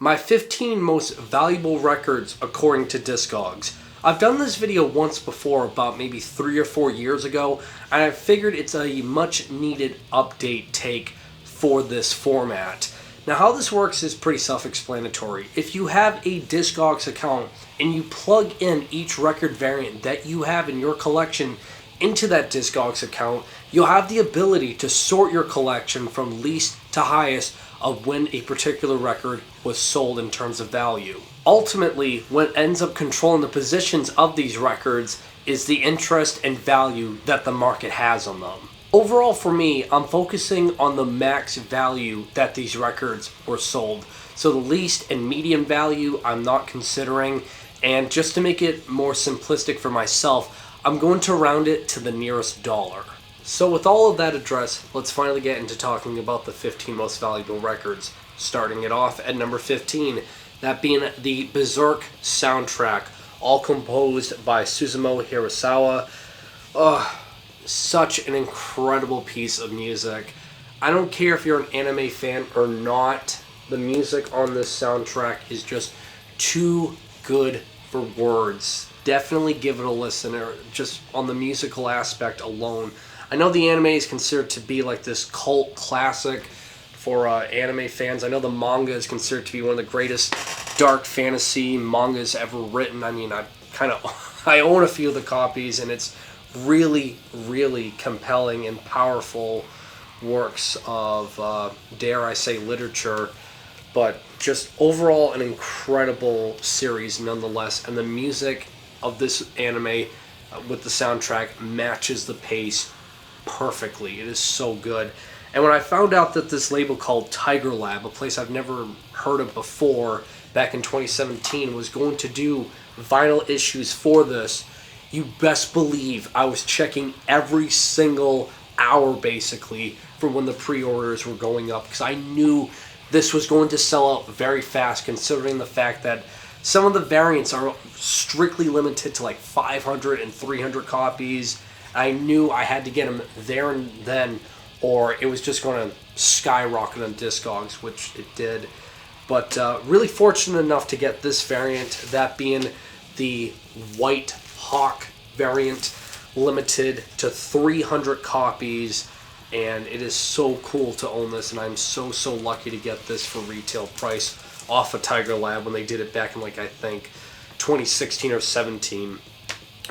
My 15 most valuable records according to Discogs. I've done this video once before, about maybe 3 or 4 years ago, and I figured it's a much needed update take for this format. Now how this works is pretty self-explanatory. If you have a Discogs account and you plug in each record variant that you have in your collection into that Discogs account, you'll have the ability to sort your collection from least to highest of when a particular record was sold in terms of value. Ultimately, what ends up controlling the positions of these records is the interest and value that the market has on them. Overall for me, I'm focusing on the max value that these records were sold. So the least and medium value I'm not considering, and just to make it more simplistic for myself, I'm going to round it to the nearest dollar. So with all of that addressed, let's finally get into talking about the 15 most valuable records. Starting it off at number 15, that being the Berserk Soundtrack, all composed by Suzumo Hirasawa. Such an incredible piece of music. I don't care if you're an anime fan or not, the music on this soundtrack is just too good for words. Definitely give it a listen, just on the musical aspect alone. I know the anime is considered to be like this cult classic for anime fans. I know the manga is considered to be one of the greatest dark fantasy mangas ever written. I mean, I own a few of the copies, and it's really, really compelling and powerful works of, dare I say, literature. But just overall an incredible series nonetheless, and the music of this anime with the soundtrack matches the pace perfectly. It is so good. And when I found out that this label called Tiger Lab, a place I've never heard of before, back in 2017, was going to do vinyl issues for this, you best believe I was checking every single hour basically for when the pre-orders were going up, because I knew this was going to sell out very fast, considering the fact that some of the variants are strictly limited to like 500 and 300 copies. I knew I had to get them there and then, or it was just going to skyrocket on Discogs, which it did. But really fortunate enough to get this variant, that being the White Hawk variant, limited to 300 copies, and it is so cool to own this, and I'm so lucky to get this for retail price off of Tiger Lab when they did it back in, like, I think 2016 or 17.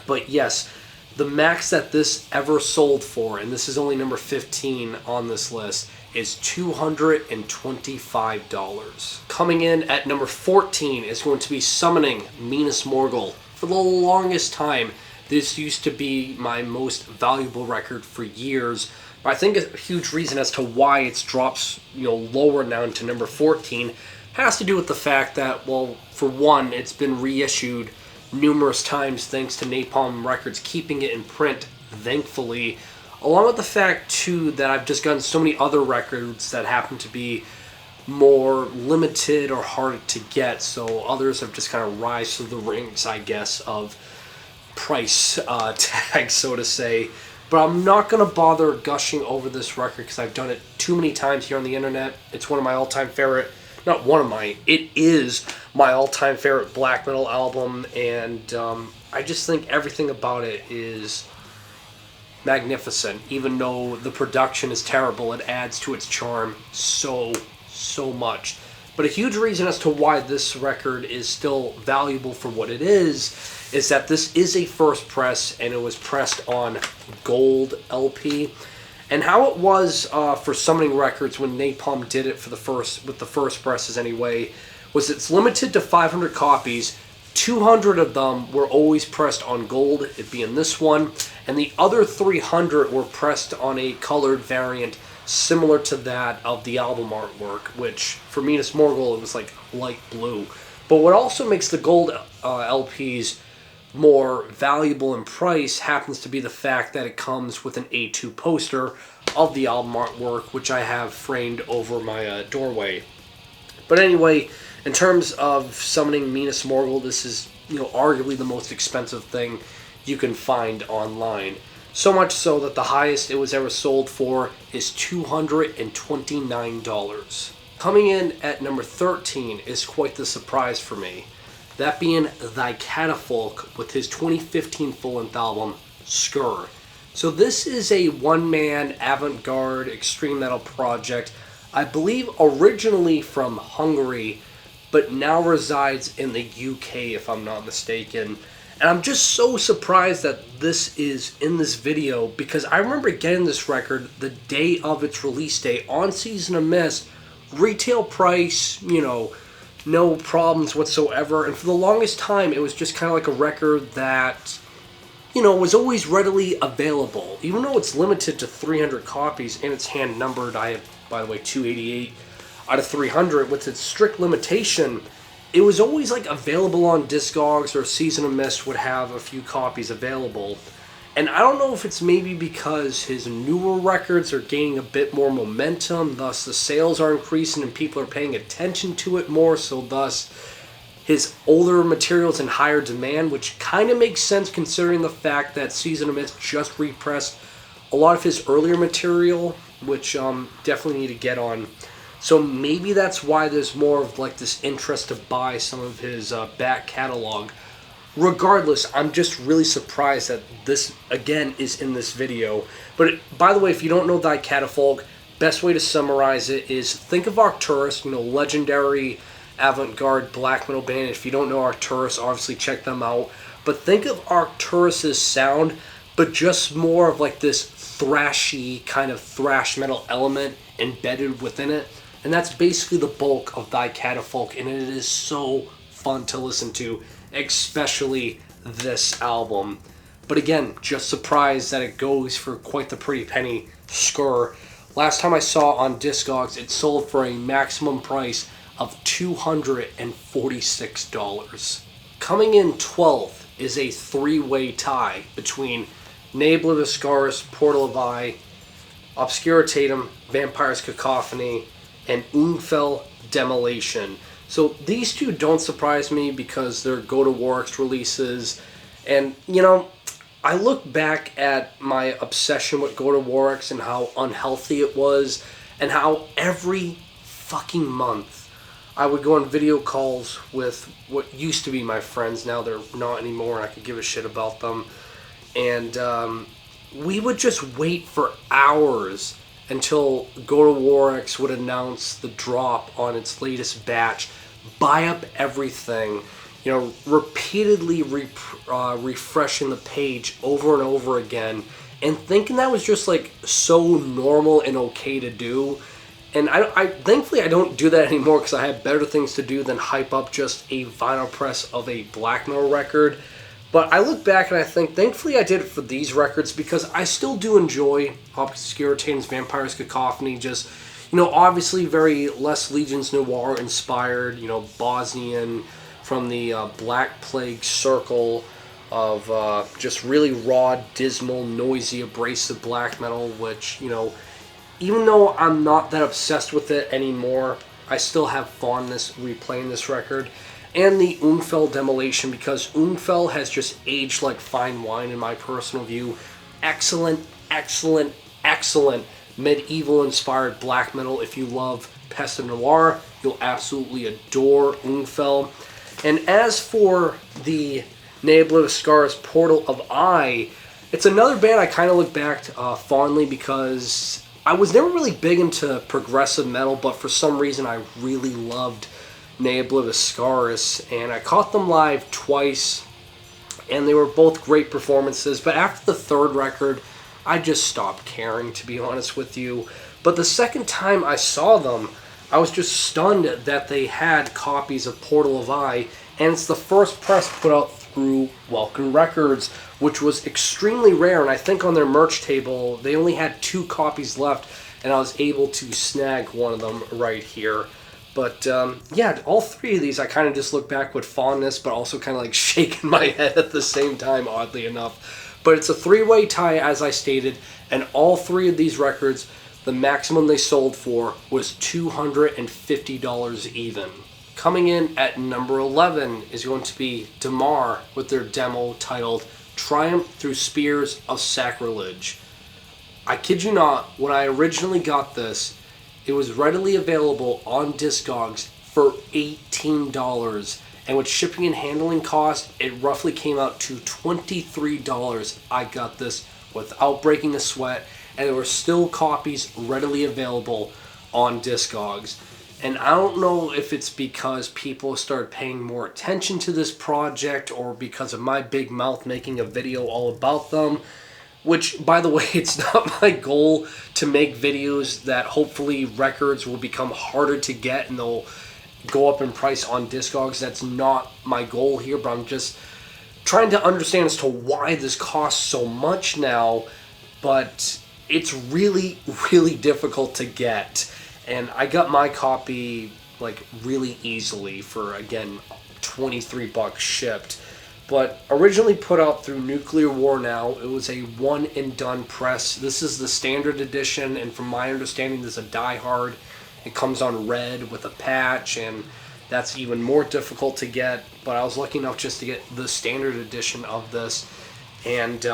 But yes, the max that this ever sold for, and this is only number 15 on this list, is $225. Coming in at number 14 is going to be Summoning Minas Morgul. For the longest time, this used to be my most valuable record for years. But I think a huge reason as to why it's drops, lower now to number 14 has to do with the fact that, well, for one, it's been reissued numerous times thanks to Napalm Records keeping it in print, thankfully, along with the fact too that I've just gotten so many other records that happen to be more limited or harder to get, so others have just kind of rise to the ranks, I guess, of price tag, so to say. But I'm not going to bother gushing over this record because I've done it too many times here on the internet. It's one of my all-time favorite, it is my all-time favorite black metal album, and I just think everything about it is magnificent. Even though the production is terrible, it adds to its charm so much. But a huge reason as to why this record is still valuable for what it is that this is a first press, and it was pressed on gold LP. And how it was for Summoning Records when Napalm did it with the first presses anyway, was it's limited to 500 copies. 200 of them were always pressed on gold, it being this one, and the other 300 were pressed on a colored variant similar to that of the album artwork, which for Minas Morgul it was like light blue. But what also makes the gold LPs more valuable in price happens to be the fact that it comes with an A2 poster of the album artwork, which I have framed over my doorway. But anyway, in terms of Summoning Minas Morgul, this is arguably the most expensive thing you can find online. So much so that the highest it was ever sold for is $229. Coming in at number 13 is quite the surprise for me. That being Thy Catafalque with his 2015 full-length album, Skur. So this is a one-man avant-garde extreme metal project, I believe originally from Hungary, but now resides in the UK if I'm not mistaken. And I'm just so surprised that this is in this video, because I remember getting this record the day of its release date on Season of Mist, retail price, no problems whatsoever. And for the longest time, it was just kind of like a record that, was always readily available. Even though it's limited to 300 copies and it's hand numbered, I have, by the way, 288 out of 300 with its strict limitation. It was always like available on Discogs, or Season of Mist would have a few copies available. And I don't know if it's maybe because his newer records are gaining a bit more momentum, thus the sales are increasing and people are paying attention to it more, so thus his older material's in higher demand, which kind of makes sense considering the fact that Season of Mist just repressed a lot of his earlier material, which definitely need to get on. So maybe that's why there's more of like this interest to buy some of his back catalog. Regardless, I'm just really surprised that this, again, is in this video. But by the way, if you don't know Thy Catafalque, best way to summarize it is think of Arcturus, legendary avant-garde black metal band. If you don't know Arcturus, obviously check them out. But think of Arcturus's sound, but just more of like this thrashy kind of thrash metal element embedded within it. And that's basically the bulk of Thy Catafalque, and it is so fun to listen to, especially this album. But again, just surprised that it goes for quite the pretty penny. Skur. Last time I saw on Discogs, it sold for a maximum price of $246. Coming in 12th is a three-way tie between Nabla Viscaris, Portal of Eye, Obscuritatum, Vampire's Cacophony, and Unel Demolition. So these two don't surprise me because they're Go to Warwick's releases. And, I look back at my obsession with Go to Warwick's and how unhealthy it was, and how every fucking month I would go on video calls with what used to be my friends. Now they're not anymore, and I could give a shit about them. And we would just wait for hours until Go to Warwick's would announce the drop on its latest batch, buy up everything, repeatedly refreshing the page over and over again, and thinking that was just like so normal and okay to do. And I thankfully I don't do that anymore, because I have better things to do than hype up just a vinyl press of a black metal record. But I look back and I think, thankfully I did it for these records, because I still do enjoy Obscuritatum's Vampire's Cacophony. Just, obviously very Les Legions Noir inspired, Bosnian, from the Black Plague circle of just really raw, dismal, noisy, abrasive black metal, which, even though I'm not that obsessed with it anymore, I still have fondness replaying this record. And the Unel Demolition, because Unel has just aged like fine wine in my personal view. Excellent, excellent, excellent medieval-inspired black metal. If you love PES Noir, you'll absolutely adore Unel. And as for the Nabla Viscaris Portal of Eye, it's another band I kind of look back fondly, because I was never really big into progressive metal, but for some reason I really loved Nabla Viscaris, and I caught them live twice, and they were both great performances. But after the third record, I just stopped caring, to be honest with you. But the second time I saw them, I was just stunned that they had copies of Portal of Eye, and it's the first press put out through Welkin Records, which was extremely rare, and I think on their merch table they only had 2 copies left, and I was able to snag one of them right here. But yeah, all 3 of these I kind of just look back with fondness, but also kind of like shaking my head at the same time, oddly enough. But it's a 3-way tie, as I stated, and all 3 of these records, the maximum they sold for was $250 even. Coming in at number 11 is going to be Damar with their demo titled Triumph Through Spears of Sacrilege. I kid you not, when I originally got this, It was readily available on Discogs for $18. And with shipping and handling costs, it roughly came out to $23. I got this without breaking a sweat, and there were still copies readily available on Discogs. And I don't know if it's because people started paying more attention to this project or because of my big mouth making a video all about them. Which, by the way, it's not my goal to make videos that hopefully records will become harder to get and they'll go up in price on Discogs. That's not my goal here, but I'm just trying to understand as to why this costs so much now. But it's really, really difficult to get. And I got my copy like really easily for, again, $23 shipped. But originally put out through Nuclear War Now, it was a one and done press. This is the standard edition, and from my understanding, this is a die-hard. It comes on red with a patch, and that's even more difficult to get. But I was lucky enough just to get the standard edition of this. And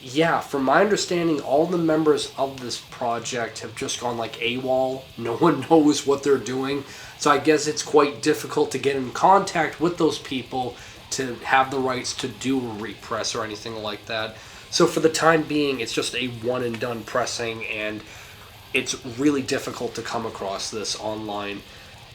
yeah, from my understanding, all the members of this project have just gone like AWOL. No one knows what they're doing. So I guess it's quite difficult to get in contact with those people to have the rights to do a repress or anything like that. So for the time being, it's just a one and done pressing, and it's really difficult to come across this online.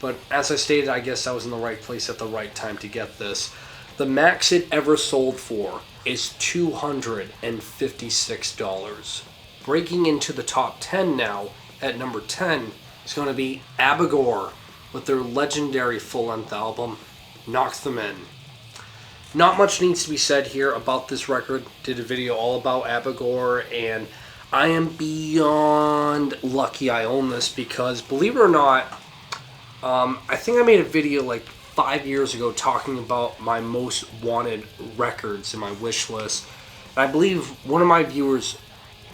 But as I stated, I guess I was in the right place at the right time to get this. The max it ever sold for is $256. Breaking into the top 10 now, at number 10, is going to be Abagore with their legendary full-length album, Knock Them In. Not much needs to be said here about this record. Did a video all about Abagore, and I am beyond lucky I own this because, believe it or not, I think I made a video like 5 years ago talking about my most wanted records in my wish list. And I believe one of my viewers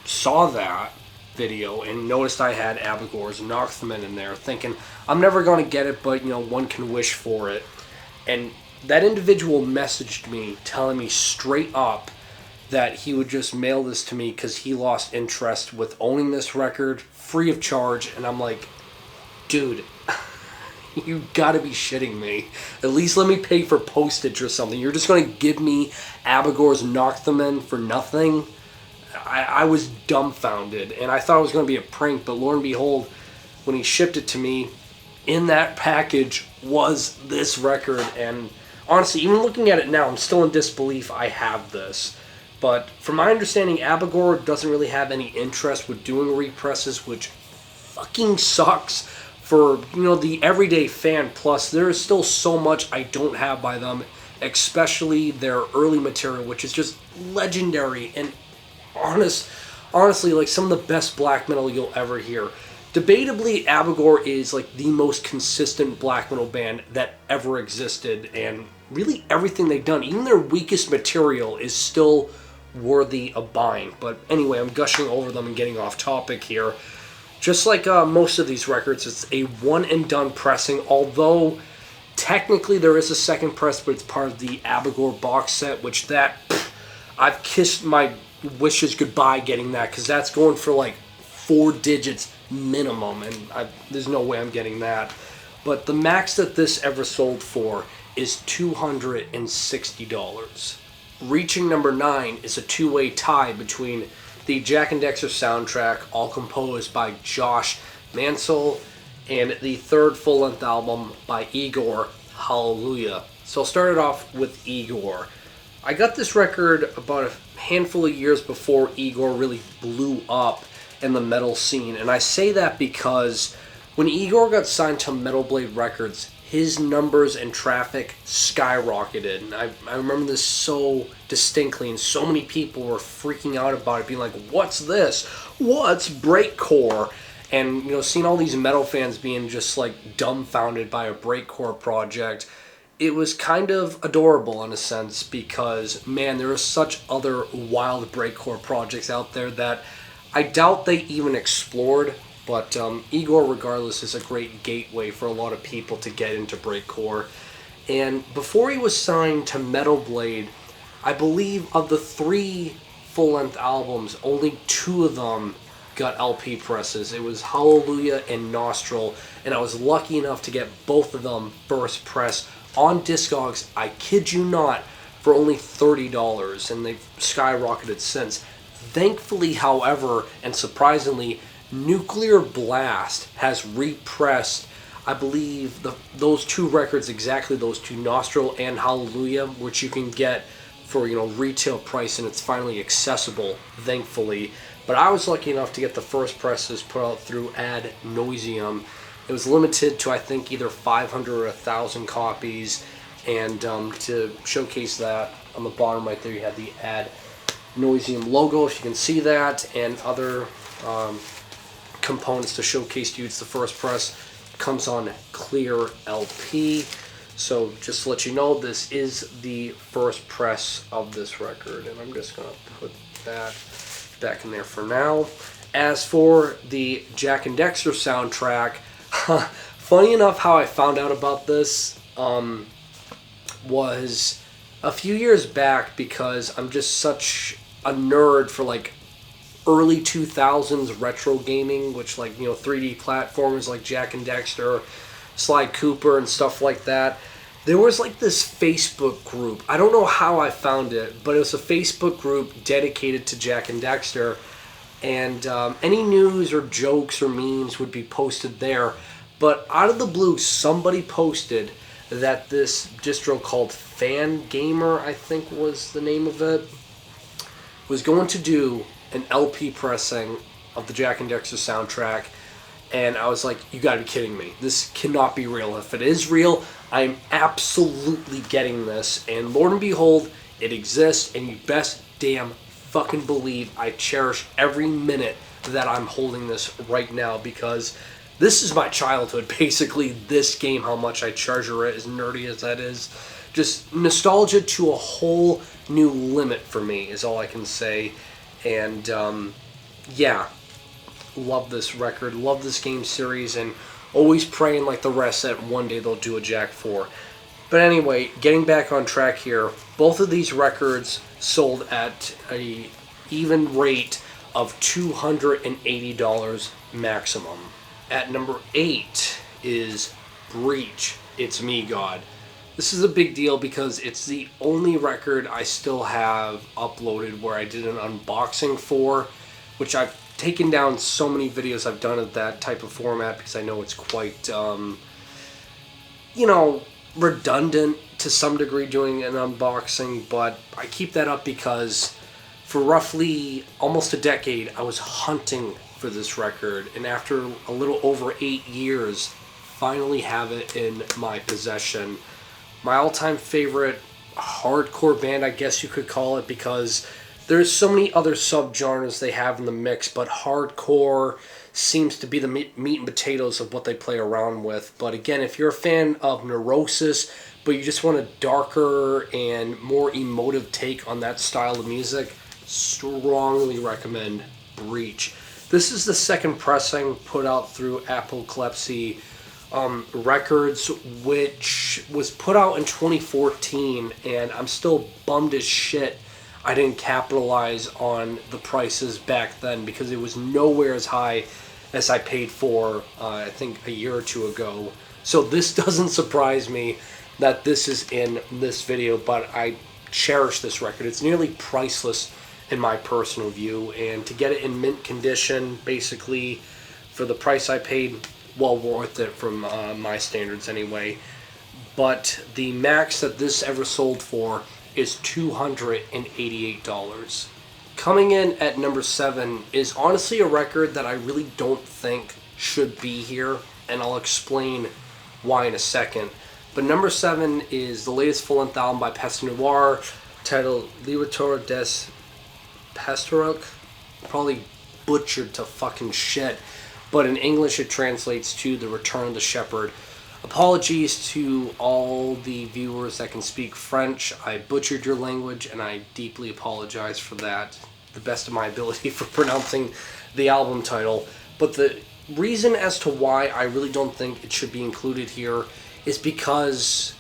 saw that video and noticed I had Abagore's Knock Them In there, thinking, I'm never going to get it, but, you know, one can wish for it. And that individual messaged me telling me straight up that he would just mail this to me because he lost interest with owning this record free of charge. And I'm like, dude, you gotta be shitting me. At least let me pay for postage or something. You're just gonna give me Abagore's Knock Them In for nothing? I was dumbfounded, and I thought it was gonna be a prank, but lo and behold, when he shipped it to me, in that package was this record. And honestly, even looking at it now, I'm still in disbelief I have this. But from my understanding, Abagore doesn't really have any interest with doing represses, which fucking sucks for, you know, the everyday fan. Plus, there is still so much I don't have by them, especially their early material, which is just legendary and honestly, like some of the best black metal you'll ever hear. Debatably, Abagore is like the most consistent black metal band that ever existed, and really everything they've done, even their weakest material, is still worthy of buying. But anyway, I'm gushing over them and getting off topic here. Just like most of these records, it's a one and done pressing, although technically there is a second press, but it's part of the Abagore box set, which I've kissed my wishes goodbye getting that, because that's going for like 4 digits minimum, and there's no way I'm getting that. But the max that this ever sold for is $260. Reaching number 9 is a two-way tie between the Jak and Daxter soundtrack, all composed by Josh Mansell, and the third full-length album by Igor, Hallelujah. So I'll start it off with Igor. I got this record about a handful of years before Igor really blew up in the metal scene, and I say that because when Igor got signed to Metal Blade Records, his numbers and traffic skyrocketed, and I remember this so distinctly, and so many people were freaking out about it, being like, what's this? What's breakcore? And, you know, seeing all these metal fans being just like dumbfounded by a breakcore project, it was kind of adorable in a sense, because, man, there are such other wild breakcore projects out there that I doubt they even explored. But Igor, regardless, is a great gateway for a lot of people to get into breakcore. And before he was signed to Metal Blade, I believe of the 3 full-length albums, only 2 of them got LP presses. It was Hallelujah and Nostril, and I was lucky enough to get both of them first press on Discogs. I kid you not, for only $30, and they've skyrocketed since. Thankfully, however, and surprisingly, Nuclear Blast has repressed, I believe, those two records, exactly those two, Nostril and Hallelujah, which you can get for, retail price, and it's finally accessible, thankfully. But I was lucky enough to get the first presses put out through Ad Nauseam. It was limited to, I think, either 500 or 1,000 copies, and to showcase that, on the bottom right there you have the Ad Nauseam logo, if you can see that, and other components to showcase to you. It's the first press. It comes on clear LP. So just to let you know, this is the first press of this record, and I'm just going to put that back in there for now. As for the Jak and Daxter soundtrack, funny enough, how I found out about this was a few years back, because I'm just such a nerd for like early 2000s retro gaming, which 3D platformers like Jak and Daxter, Sly Cooper, and stuff like that. There was this Facebook group. I don't know how I found it, but it was a Facebook group dedicated to Jak and Daxter, and any news or jokes or memes would be posted there. But out of the blue, somebody posted that this distro called Fangamer, I think was the name of it, was going to do an LP pressing of the Jak and Daxter soundtrack. And I was like, you gotta be kidding me. This cannot be real. If it is real, I'm absolutely getting this. And Lord and behold, it exists, and you best damn fucking believe I cherish every minute that I'm holding this right now, because this is my childhood, basically, this game, how much I treasure it, as nerdy as that is. Just nostalgia to a whole new limit for me is all I can say. And yeah, love this record, love this game series, and always praying like the rest that one day they'll do a Jak 4. But anyway, getting back on track here, both of these records sold at a even rate of $280 maximum. At number 8 is Breach, It's Me, God. This is a big deal because it's the only record I still have uploaded where I did an unboxing for, which I've taken down so many videos I've done of that type of format because I know it's quite, redundant to some degree doing an unboxing, but I keep that up because for roughly almost a decade I was hunting for this record, and after a little over 8 years, finally have it in my possession. My all-time favorite hardcore band, I guess you could call it, because there's so many other subgenres they have in the mix, but hardcore seems to be the meat and potatoes of what they play around with. But again, if you're a fan of Neurosis, but you just want a darker and more emotive take on that style of music, strongly recommend Breach. This is the second pressing put out through Apocalypse Records, which was put out in 2014, and I'm still bummed as shit I didn't capitalize on the prices back then, because it was nowhere as high as I paid for, I think, a year or two ago. So this doesn't surprise me that this is in this video, but I cherish this record. It's nearly priceless in my personal view, and to get it in mint condition, basically, for the price I paid, well worth it from my standards anyway. But the max that this ever sold for is $288. Coming in at number 7 is honestly a record that I really don't think should be here, and I'll explain why in a second. But number 7 is the latest full-length album by PES Noir, titled Librator des Pastoruk. Probably butchered to fucking shit, but in English it translates to The Return of the Shepherd. Apologies to all the viewers that can speak French. I butchered your language, and I deeply apologize for that. The best of my ability for pronouncing the album title. But the reason as to why I really don't think it should be included here is because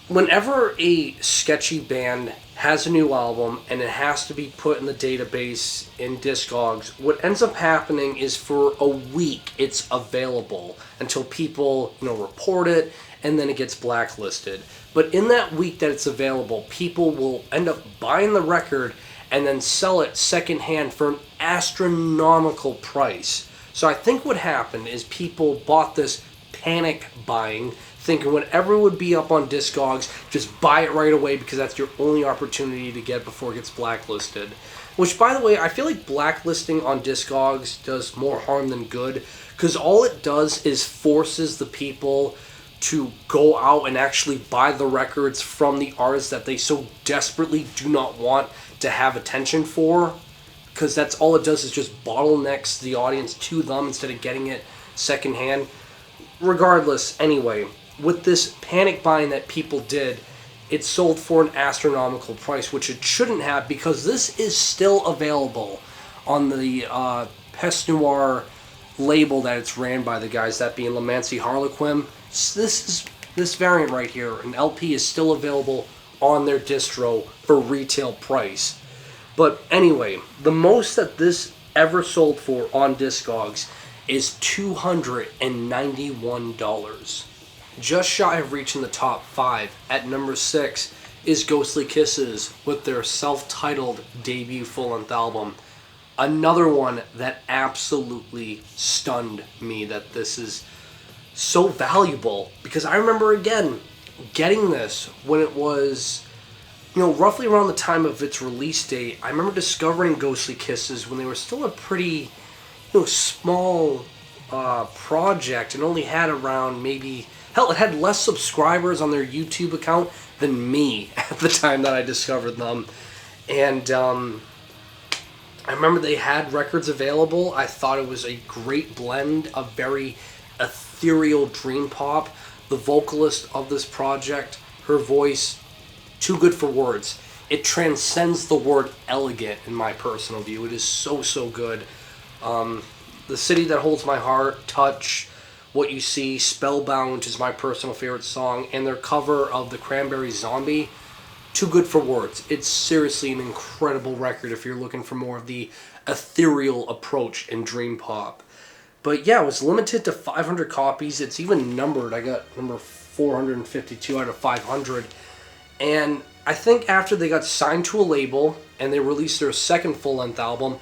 whenever a sketchy band has a new album and it has to be put in the database in Discogs, what ends up happening is for a week it's available until people, report it, and then it gets blacklisted. But in that week that it's available, people will end up buying the record and then sell it secondhand for an astronomical price. So I think what happened is people bought this panic buying, thinking whatever would be up on Discogs, just buy it right away because that's your only opportunity to get before it gets blacklisted. Which, by the way, I feel like blacklisting on Discogs does more harm than good, because all it does is forces the people to go out and actually buy the records from the artists that they so desperately do not want to have attention for, because that's all it does is just bottlenecks the audience to them instead of getting it secondhand. Regardless, anyway, with this panic buying that people did, it sold for an astronomical price, which it shouldn't have, because this is still available on the PES Noir label that it's ran by, the guys, that being Lamancy Harlequin. This variant right here, an LP, is still available on their distro for retail price. But anyway, the most that this ever sold for on Discogs is $291. Just shy of reaching the top 5, at number 6 is Ghostly Kisses with their self-titled debut full-length album. Another one that absolutely stunned me that this is so valuable, because I remember, again, getting this when it was, roughly around the time of its release date. I remember discovering Ghostly Kisses when they were still a pretty, small project, and only had around maybe, hell, it had less subscribers on their YouTube account than me at the time that I discovered them. And I remember they had records available. I thought it was a great blend of very ethereal dream pop. The vocalist of this project, her voice, too good for words. It transcends the word elegant in my personal view. It is so, so good. The City That Holds My Heart, Touch, What You See, Spellbound is my personal favorite song, and their cover of the Cranberries' Zombie, too good for words. It's seriously an incredible record if you're looking for more of the ethereal approach in dream pop. But yeah, it was limited to 500 copies. It's even numbered. I got number 452 out of 500. And I think after they got signed to a label and they released their second full-length album,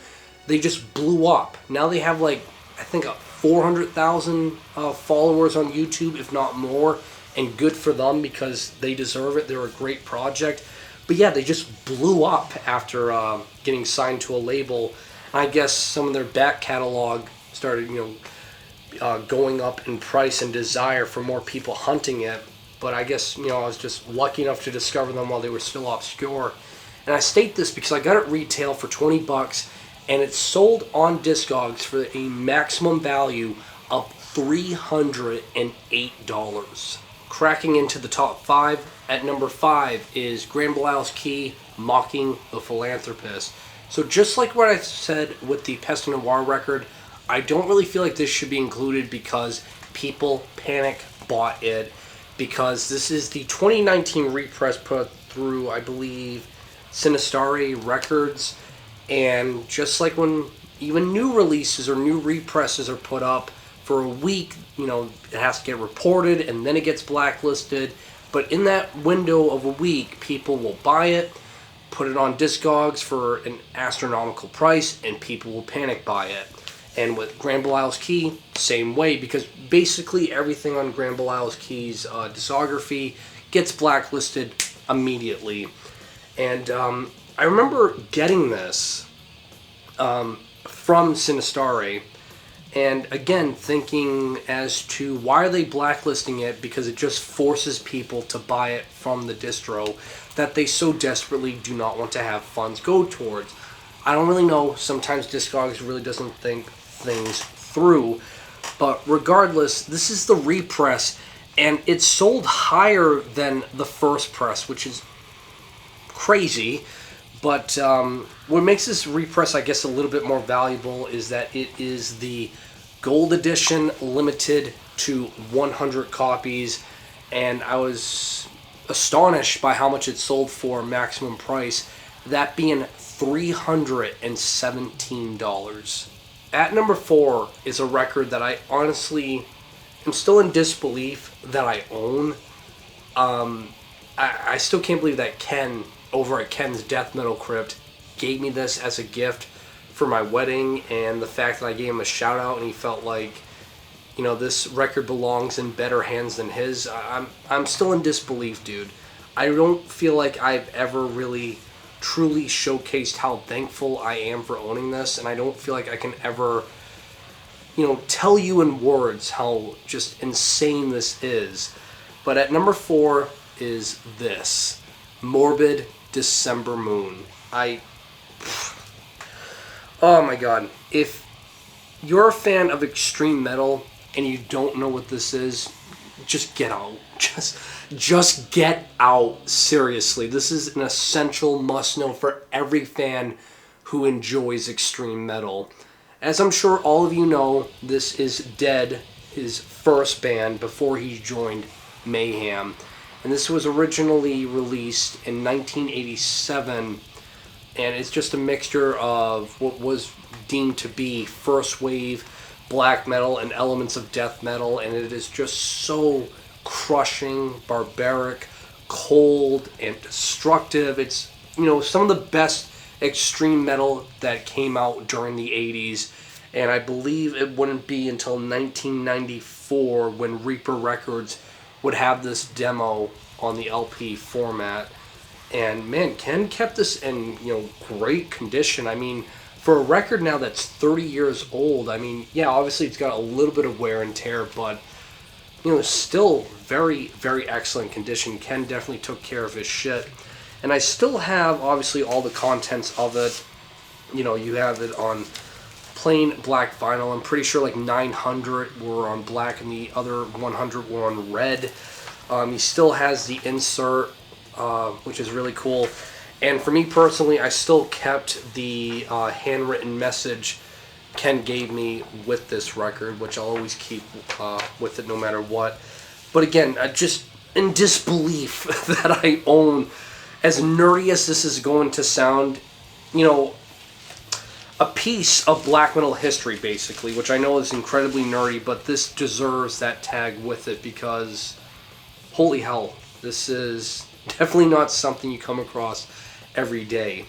they just blew up. Now they have 400,000 followers on YouTube, if not more. And good for them, because they deserve it. They're a great project. But yeah, they just blew up after getting signed to a label. And I guess some of their back catalog started, going up in price and desire for more people hunting it. But I guess, I was just lucky enough to discover them while they were still obscure. And I state this because I got it retail for $20, and it's sold on Discogs for a maximum value of $308. Cracking into the top 5, at number 5 is Gran Bs Key, Mocking the Philanthropist. So just like what I said with the PES Noir record, I don't really feel like this should be included because people panic bought it, because this is the 2019 repress put through, I believe, Sinistare Records. And just like when even new releases or new represses are put up, for a week, it has to get reported and then it gets blacklisted. But in that window of a week, people will buy it, put it on Discogs for an astronomical price, and people will panic buy it. And with Gran Bs Key, same way, because basically everything on Gran Bs Key's discography gets blacklisted immediately. And I remember getting this from Sinistare, and again thinking as to why are they blacklisting it, because it just forces people to buy it from the distro that they so desperately do not want to have funds go towards. I don't really know. Sometimes Discogs really doesn't think things through. But regardless, this is the repress, and it's sold higher than the first press, which is crazy. But what makes this repress, I guess, a little bit more valuable is that it is the gold edition, limited to 100 copies. And I was astonished by how much it sold for maximum price, that being $317. At number 4 is a record that I honestly am still in disbelief that I own. I still can't believe that Ken, over at Ken's Death Metal Crypt, gave me this as a gift for my wedding, and the fact that I gave him a shout out and he felt like, you know, this record belongs in better hands than his. I'm still in disbelief, dude. I don't feel like I've ever really truly showcased how thankful I am for owning this, and I don't feel like I can ever, you know, tell you in words how just insane this is. But at number 4 is this Morbid December Moon. Oh my god. If you're a fan of extreme metal and you don't know what this is, just get out. Just get out. Seriously. This is an essential must-know for every fan who enjoys extreme metal. As I'm sure all of you know, this is Dead, his first band before he joined Mayhem. And this was originally released in 1987, and it's just a mixture of what was deemed to be first wave black metal and elements of death metal, and it is just so crushing, barbaric, cold, and destructive. It's, you know, some of the best extreme metal that came out during the 80s, and I believe it wouldn't be until 1994 when Reaper Records would have this demo on the LP format. And man, Ken kept this in, you know, great condition. I mean, for a record now that's 30 years old, I mean, yeah, obviously it's got a little bit of wear and tear, but, you know, still very, very excellent condition. Ken definitely took care of his shit. And I still have, obviously, all the contents of it. You know, you have it on plain black vinyl. I'm pretty sure like 900 were on black and the other 100 were on red. He still has the insert, which is really cool. And for me personally, I still kept the handwritten message Ken gave me with this record, which I'll always keep with it no matter what. But again, just in disbelief that I own, as nerdy as this is going to sound, you know, a piece of black metal history, basically, which I know is incredibly nerdy, but this deserves that tag with it because, holy hell, this is definitely not something you come across every day.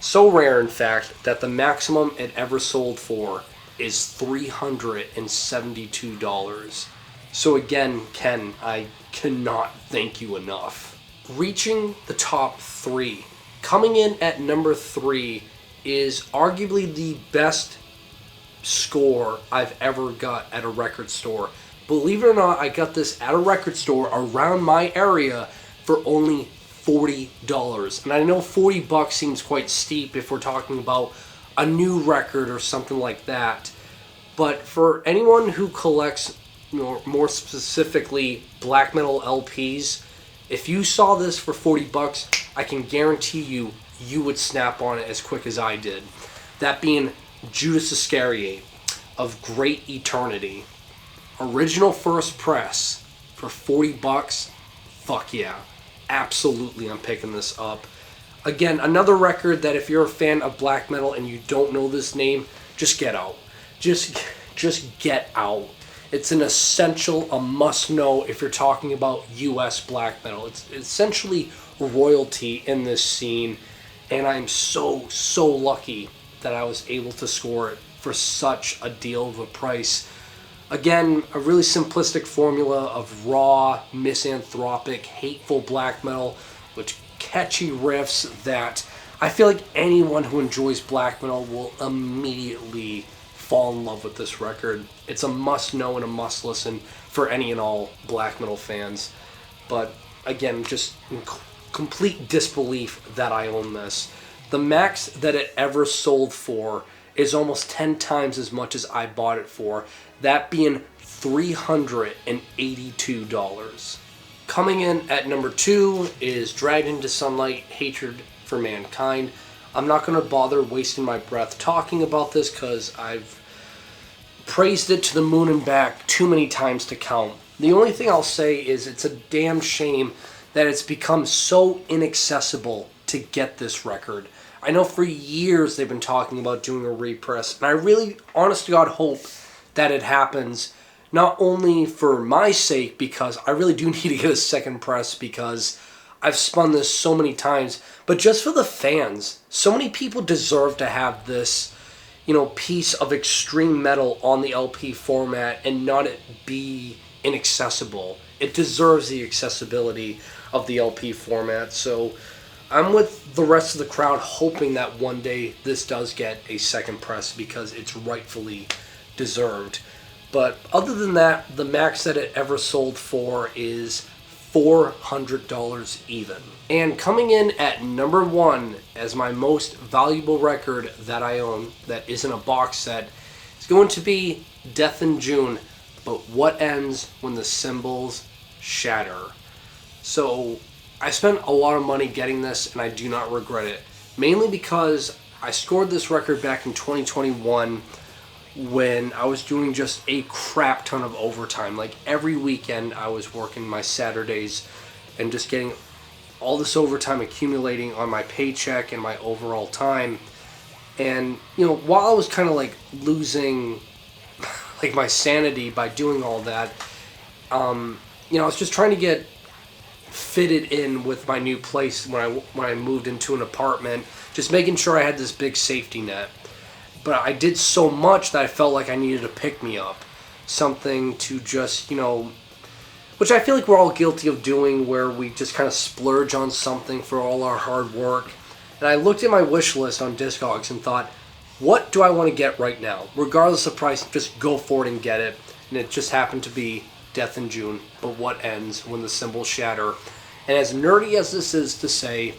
So rare, in fact, that the maximum it ever sold for is $372. So again, Ken, I cannot thank you enough. Reaching the top 3. Coming in at number 3 is arguably the best score I've ever got at a record store. Believe it or not, I got this at a record store around my area for only $40. And I know $40 seems quite steep if we're talking about a new record or something like that. But for anyone who collects, you know, more specifically black metal LPs, if you saw this for $40, I can guarantee you would snap on it as quick as I did. That being Judiths Iscariot of Great Eternity. Original first press for $40. Fuck yeah. Absolutely, I'm picking this up. Again, another record that if you're a fan of black metal and you don't know this name, just get out. Just get out. It's an essential, a must-know if you're talking about U.S. black metal. It's essentially royalty in this scene, and I'm so lucky that I was able to score it for such a deal of a price. Again, a really simplistic formula of raw, misanthropic, hateful black metal with catchy riffs that I feel like anyone who enjoys black metal will immediately fall in love with this record. It's a must-know and a must-listen for any and all black metal fans. But again, just in complete disbelief that I own this. The max that it ever sold for is almost 10 times as much as I bought it for, that being $382. Coming in at number 2 is Draggin to Sunlight, Hatred for Mankind. I'm not going to bother wasting my breath talking about this because I've praised it to the moon and back too many times to count. The only thing I'll say is it's a damn shame that it's become so inaccessible to get this record. I know for years they've been talking about doing a repress, and I really, honest to God, hope that it happens, not only for my sake, because I really do need to get a second press because I've spun this so many times, but just for the fans. So many people deserve to have this, piece of extreme metal on the LP format and not it be inaccessible. It deserves the accessibility of the LP format. So I'm with the rest of the crowd hoping that one day this does get a second press because it's rightfully deserved. But other than that, the max that it ever sold for is $400 even. And coming in at number 1 as my most valuable record that I own that isn't a box set is going to be Death in June, but What Ends When the Cymbals Shatter. So I spent a lot of money getting this and I do not regret it. Mainly because I scored this record back in 2021 when I was doing just a crap ton of overtime. Like every weekend I was working my Saturdays and just getting all this overtime accumulating on my paycheck and my overall time. And, while I was kind of like losing like my sanity by doing all that, I was just trying to get fitted in with my new place when I moved into an apartment, just making sure I had this big safety net. But I did so much that I felt like I needed a pick-me-up. Something to just, which I feel like we're all guilty of doing, where we just kind of splurge on something for all our hard work. And I looked at my wish list on Discogs and thought, what do I want to get right now? Regardless of price, just go for it and get it. And it just happened to be Death in June, but What Ends When the Cymbals Shatter. And as nerdy as this is to say,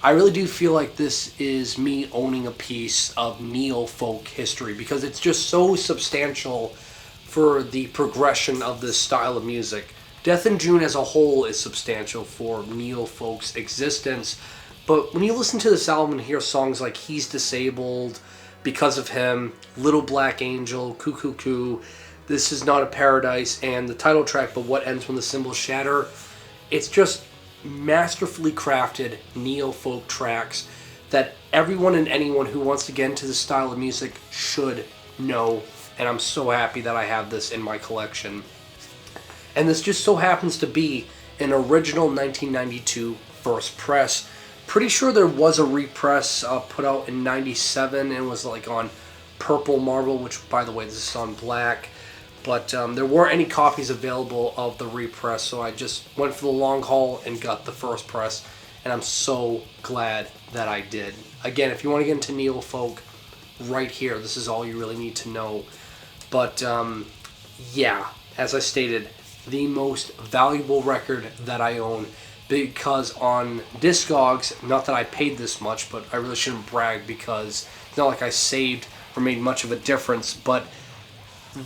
I really do feel like this is me owning a piece of neo-folk history because it's just so substantial for the progression of this style of music. Death in June as a whole is substantial for neo-folk's existence, but when you listen to this album and hear songs like He's Disabled, Because of Him, Little Black Angel, Cuckoo Coo, This Is Not a Paradise, and the title track, But What Ends When the Cymbals Shatter, it's just masterfully crafted neo-folk tracks that everyone and anyone who wants to get into this style of music should know, and I'm so happy that I have this in my collection. And this just so happens to be an original 1992 first press. Pretty sure there was a repress put out in 97 and was like on purple marble, which by the way this is on black. But there weren't any copies available of the repress, so I just went for the long haul and got the first press, and I'm so glad that I did. Again, if you want to get into neo-folk, right here, this is all you really need to know. But yeah, as I stated, the most valuable record that I own, because on Discogs, not that I paid this much, but I really shouldn't brag because it's not like I saved or made much of a difference, but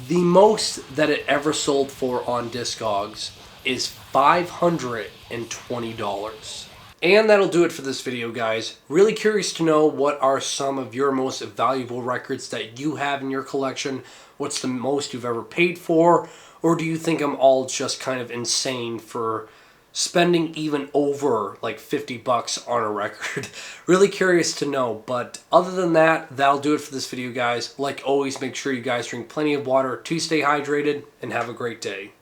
the most that it ever sold for on Discogs is $520. And that'll do it for this video, guys. Really curious to know what are some of your most valuable records that you have in your collection. What's the most you've ever paid for? Or do you think I'm all just kind of insane for spending even over like 50 bucks on a record? Really curious to know. But other than that, that'll do it for this video, guys. Like always, make sure you guys drink plenty of water to stay hydrated and have a great day.